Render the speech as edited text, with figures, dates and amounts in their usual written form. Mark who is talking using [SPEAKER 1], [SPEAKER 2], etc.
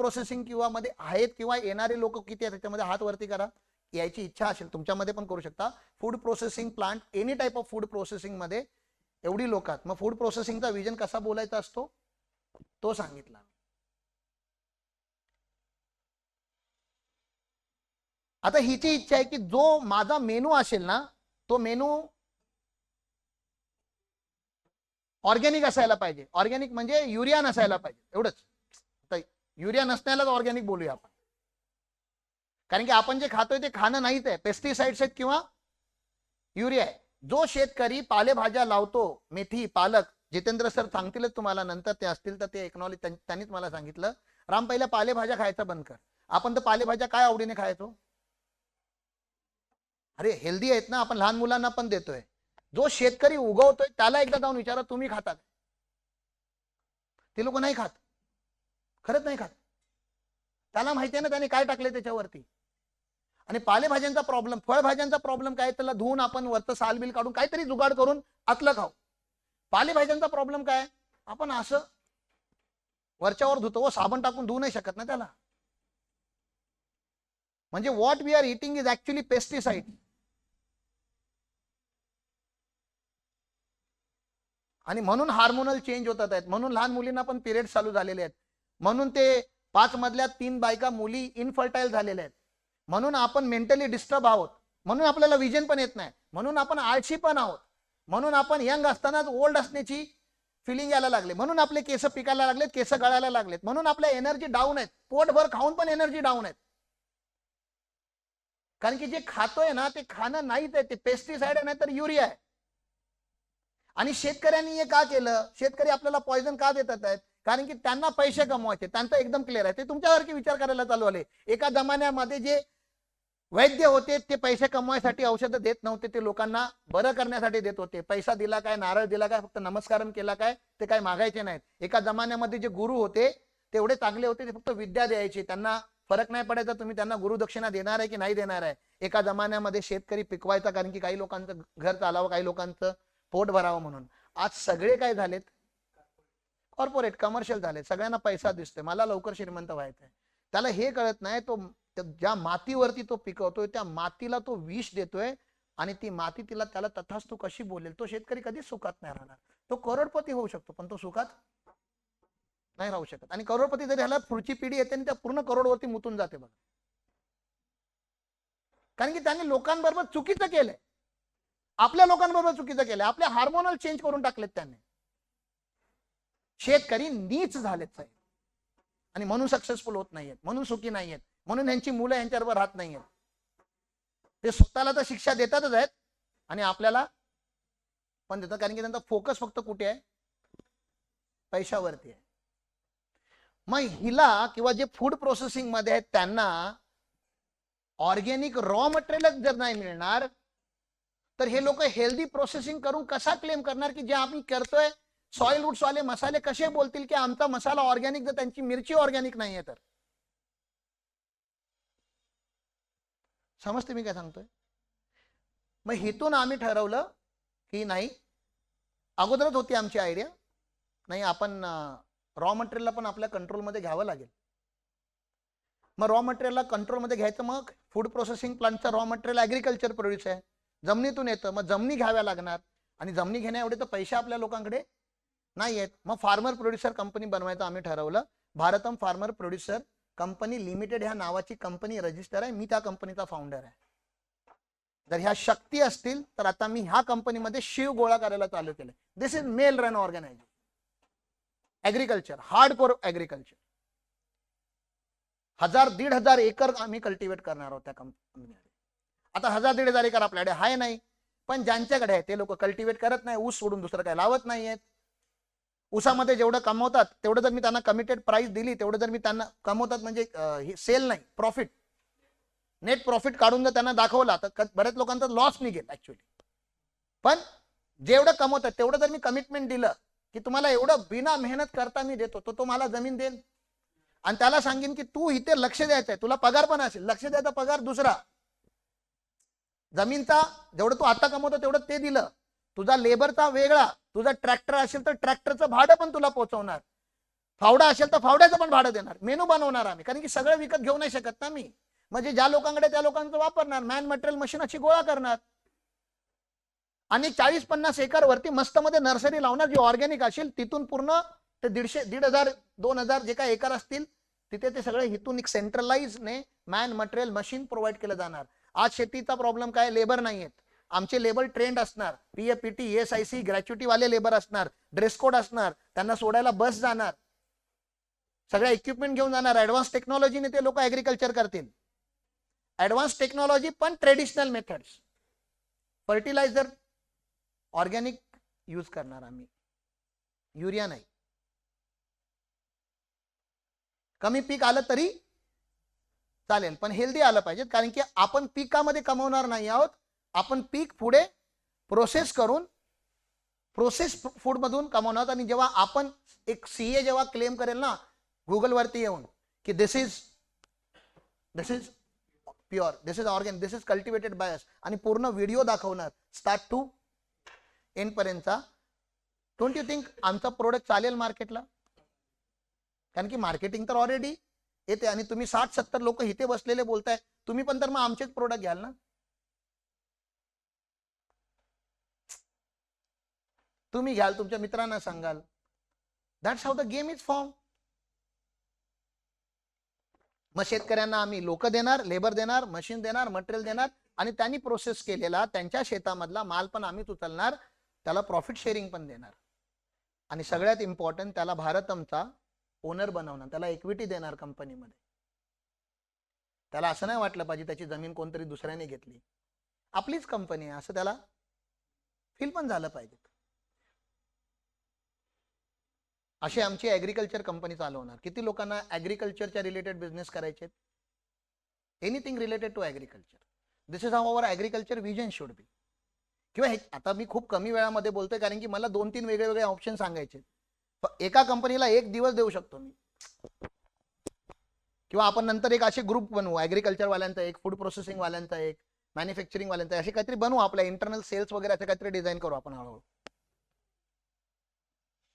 [SPEAKER 1] Processing किंवा मध्ये आहेत किंवा येणारे लोक किती आहेत त्याच्यामध्ये हात वरती करा. यायची इच्छा असेल तुमच्यामध्ये पण करू शकता. Food processing plant, any type of food processing मध्ये एवढी लोक आहेत. मग फूड प्रोसेसिंगचा विजन कसा बोलायचा असतो तो सांगितला. आता हिची इच्छा आहे की जो माझा मेनू असेल ना तो मेनू ऑर्गॅनिक असायला पाहिजे. ऑर्गॅनिक म्हणजे युरिया नसायला पाहिजे एवढंच. तर युरिया नसण्यालाच ऑर्गॅनिक बोलूया आपण, कारण की आपण जे खातोय ते खाणं नाहीच आहे, पेस्टिसाइड्स आहेत किंवा युरिया आहे. जो शेतकरी पालेभाज्या लावतो, मेथी, पालक, जितेंद्र सर सांगतीलच तुम्हाला नंतर, ते असतील तर ते एक्नॉलेज, त्यांनीच मला सांगितलं, राम पहिल्या पालेभाज्या खायचा बंद कर. आपण तर पालेभाज्या काय आवडीने खायचो, अरे हेल्दी आहेत ना, आपण लहान मुलांना पण देतोय. जो शेतकरी उगवतोय त्याला एकदा जाऊन विचारा तुम्ही खातात, ते लोक नाही खात, खरंच नाही खात. त्याला माहिती आहे ना त्याने काय टाकले त्याच्यावरती. आणि पालेभाज्यांचा प्रॉब्लेम, फळभाज्यांचा प्रॉब्लेम काय, त्याला धुवून आपण वरचं सालबिल काढून काहीतरी जुगाड करून आतलं खाऊ. पालेभाज्यांचा प्रॉब्लेम काय, आपण असं वरच्यावर धुतो, साबण टाकून धुवू नाही शकत ना त्याला. म्हणजे what we are eating is actually pesticide. आणि म्हणून हार्मोनल चेंज होतात आहेत, म्हणून लहान मुलींना पण पिरियड चालू झालेले आहेत, म्हणून ते 5 मधल्या 3 बायका मुली इनफर्टाईल झालेल्या आहेत, म्हणून आपण मेंटली डिस्टर्ब आहोत, म्हणून आपल्याला विजन पण येत नाही, म्हणून आपण आळशी पण आहोत, म्हणून आपण यंग असतानाच ओल्ड असण्याची फिलिंग यायला लागले, म्हणून आपले केस पिकायला लागलेत, केस गळायला लागलेत, म्हणून आपल्या एनर्जी डाऊन आहेत, पोटभर खाऊन पण एनर्जी डाऊन आहेत. कारण की जे खातोय ना ते खाणं नाहीच आहे, ते पेस्टिसाइड आहे नाही तर युरिया आहे. आणि शेतकऱ्यांनी हे का केलं, शेतकरी आपल्याला पॉइझन का देतात आहेत, कारण की त्यांना पैसे कमवायचे, त्यांचं एकदम क्लिअर आहे. ते तुमच्यासारखे विचार करायला चालू आले. एका जमान्यामध्ये जे वैद्य होते ते पैसे कमवायसाठी औषधं देत नव्हते, ते लोकांना बरं करण्यासाठी देत होते. पैसा दिला काय, नारळ दिला काय, फक्त नमस्कार केला काय, ते काय मागायचे नाहीत. एका जमान्यामध्ये जे गुरु होते ते एवढे चांगले होते, ते फक्त विद्या द्यायचे, त्यांना फरक नाही पडायचा तुम्ही त्यांना गुरुदक्षिणा देणार आहे की नाही देणार आहे. एका जमान्यामध्ये शेतकरी पिकवायचा, कारण की काही लोकांचं घर चालावं, काही लोकांचं पोट भरावं म्हणून. आज सगळे काय झालेत, कॉर्पोरेट, कमर्शियल झाले, सगळ्यांना पैसा दिसतोय, मला लवकर श्रीमंत व्हायचंय. त्याला हे कळत नाही, तो ज्या मातीवरती तो पिकवतोय त्या मातीला तो विष देतोय, आणि ती माती त्याला तथास्तु कशी बोलेल. तो शेतकरी कधीच सुखात नाही राहणार. तो करोडपती होऊ शकतो पण तो सुखात नाही राहू शकत. आणि करोडपती जरी ह्याला पुढची पिढी येते आणि त्या पूर्ण करोडवरती मुतून जाते बघा, कारण की त्याने लोकांबरोबर चुकीचं केलंय, आपल्या लोकांबरोबर चुकीचं केलंय, आपले हार्मोनल चेंज करून टाकलेत त्यांनी. शेतकरी नीच झालेत साहेब, आणि म्हणून सक्सेसफुल होत नाहीयेत, म्हणून सुखी नाहीयेत, म्हणून यांची मुलं यांच्याबरोबर राहत नाहीयेत. ते स्वतःला तर शिक्षा देतातच आहेत आणि आपल्याला पण देतात, कारण की त्यांचा फोकस फक्त कुठे आहे, पैशावरती आहे. मग हिला किंवा जे फूड प्रोसेसिंग मध्ये आहेत त्यांना ऑर्गॅनिक रॉ मटेरियल जर नाही मिळणार तर हे लोक हेल्दी प्रोसेसिंग करून कसा क्लेम करणार की जे आम्ही करतोय, सॉइल रूट्स वाले मसाले कसे बोलतील की आमचा मसाला ऑर्गॅनिक, जर त्यांची मिरची ऑर्गॅनिक नाहीये तर. समजते मी काय सांगतोय. मग हेतून आम्ही ठरवलं की नाही, अगोदरच होती आमची आयडिया, नाही आपण रॉ मटेरियलला पण आपल्या कंट्रोलमध्ये घ्यावं लागेल. मग रॉ मटेरियलला कंट्रोलमध्ये घ्यायचं, मग फूड प्रोसेसिंग प्लांटचं रॉ मटेरियल ॲग्रिकल्चर प्रोड्यूस आहे, जमिनीतून येतं, मग जमिनी घ्याव्या लागणार, आणि जमिनी घेण्या एवढे तर पैसे आपल्या लोकांकडे नाही आहेत. मग फार्मर प्रोड्युसर कंपनी बनवायचं आम्ही ठरवलं. Bharatam farmer producer company limited ह्या नावाची कंपनी रजिस्टर आहे, मी त्या कंपनीचा फाउंडर आहे. जर ह्या शक्ती असतील तर आता मी ह्या कंपनीमध्ये शिव गोळा करायला चालू केलं. This is male run organisation, agriculture, hardcore agriculture. 1000-1500 acre आम्ही कल्टिवेट करणार आहोत त्या कंपनीमध्ये. आता 1000-1500 एकर आपल्याकडे आहे नाही, पण ज्यांच्याकडे आहे ते लोक कल्टिवेट करत नाही, ऊस सोडून दुसरं काय लावत नाहीयेत. ऊसामध्ये जेवढं कमवतात तेवढं जर मी त्यांना कमिटेड प्राइस दिली, तेवढं जर मी त्यांना कमवतात म्हणजे सेल नाही, प्रॉफिट, नेट प्रॉफिट काढून जर त्यांना दाखवला तर बऱ्याच लोकांचा लॉस निघेल ऍक्च्युअली. पण जेवढं कमवतात तेवढं जर मी कमिटमेंट दिलं की तुम्हाला एवढं बिना मेहनत करता मी देतो, तो मला जमीन देईल, आणि त्याला सांगेन की तू इथे लक्ष द्यायचंय, तुला पगार पण असेल, लक्ष द्यायचा पगार दुसरा, जमीनचा जेवढं तू आता कमवतो तेवढं ते दिलं, तुझा लेबरचा वेगळा, तुझा ट्रॅक्टर असेल तर ट्रॅक्टरचं भाडं पण तुला पोहोचवणार, फावडा असेल तर फावड्याचं पण भाडं देणार, मेनू बनवणार आम्ही, कारण की सगळं विकत घेऊ नाही शकत ना मी. म्हणजे ज्या लोकांकडे त्या लोकांचं वापरणार, मॅन मटेरियल मशीन अशी गोळा करणार. आणि 40-50 एकर वरती मस्त मध्ये नर्सरी लावणार, जी ऑर्गॅनिक असेल. तिथून पूर्ण ते 150, 1,500, 2,000 जे काही एकर असतील तिथे ते सगळे इथून एक सेंट्रलाइज ने मॅन मटेरियल मशीन प्रोव्हाइड केलं जाणार. आज शेतीचा प्रॉब्लेम काय, लेबर नाहीयेत. आमचे लेबर ट्रेंड असणार, पीएफपीटी, ESIC ग्रॅच्युटी वाले लेबर असणार, ड्रेस कोड असणार, त्यांना सोडायला बस जाणार, सगळ्या इक्विपमेंट घेऊन जाणार. ऍडव्हान्स टेक्नॉलॉजीने ते लोक ऍग्रिकल्चर करतील. ऍडव्हान्स टेक्नॉलॉजी पण traditional methods. Fertilizer organic use करणार आम्ही, युरिया नाही. कमी पीक आलं तरी चालेल, पण हेल्दी आलं पाहिजे. कारण की आपण पिकामध्ये कमवणार नाही आहोत, आपण पीक पुढे प्रोसेस करून प्रोसेस फूड मधून कमवणार. आणि जेव्हा आपण एक सीए जेव्हा क्लेम करेल ना गुगल वरती येऊन की this is pure, this is organic, this is cultivated by us, आणि पूर्ण व्हिडिओ दाखवणार स्टार्ट टू एंड पर्यंतचा, डोंट यू थिंक आमचा प्रोडक्ट चालेल मार्केटला? कारण की मार्केटिंग तर ऑलरेडी येते. आणि तुम्ही 60-70 लोक इथे बसलेले बोलताय, तुम्ही पण तर मग आमचेच प्रोडक्ट घ्याल ना. तुम्ही घ्याल, तुमच्या मित्रांना सांगाल. That's how the game is form. मग शेतकऱ्यांना आम्ही लोक देणार, लेबर देणार, मशीन देणार, मटेरियल देणार, आणि त्यांनी प्रोसेस केलेला त्यांच्या शेतामधला माल पण आम्हीच उचलणार, त्याला प्रॉफिट शेअरिंग पण देणार. आणि सगळ्यात इम्पॉर्टंट, त्याला भारतमचा ओनर बनवणार, त्याला इक्विटी देणार कंपनीमध्ये. त्याला असं नाही वाटलं पाहिजे त्याची जमीन कोणतरी दुसऱ्याने घेतली, आपलीच कंपनी आहे असं त्याला फील पण झालं पाहिजे. अशी आमची ऍग्रिकल्चर कंपनी चालवणार. किती लोकांना ऍग्रिकल्चरच्या रिलेटेड बिझनेस करायचे, anything related to agriculture. This is how our agriculture vision should be. किंवा आता मी खूप कमी वेळामध्ये बोलतोय, कारण की मला 2-3 वेगळे ऑप्शन सांगायचे. एका कंपनीला 1 दिवस देऊ शकतो मी. किंवा आपण नंतर एक असे ग्रुप बनवू, ऍग्रिकल्चर वाल्यांचा एक, फूड प्रोसेसिंग वाल्यांचा एक, मॅन्युफॅक्चरिंग वाल्यांचा, असे काहीतरी बनवू. आपल्या इंटरनल सेल्स वगैरे असं काहीतरी डिझाईन करू आपण हळूहळू.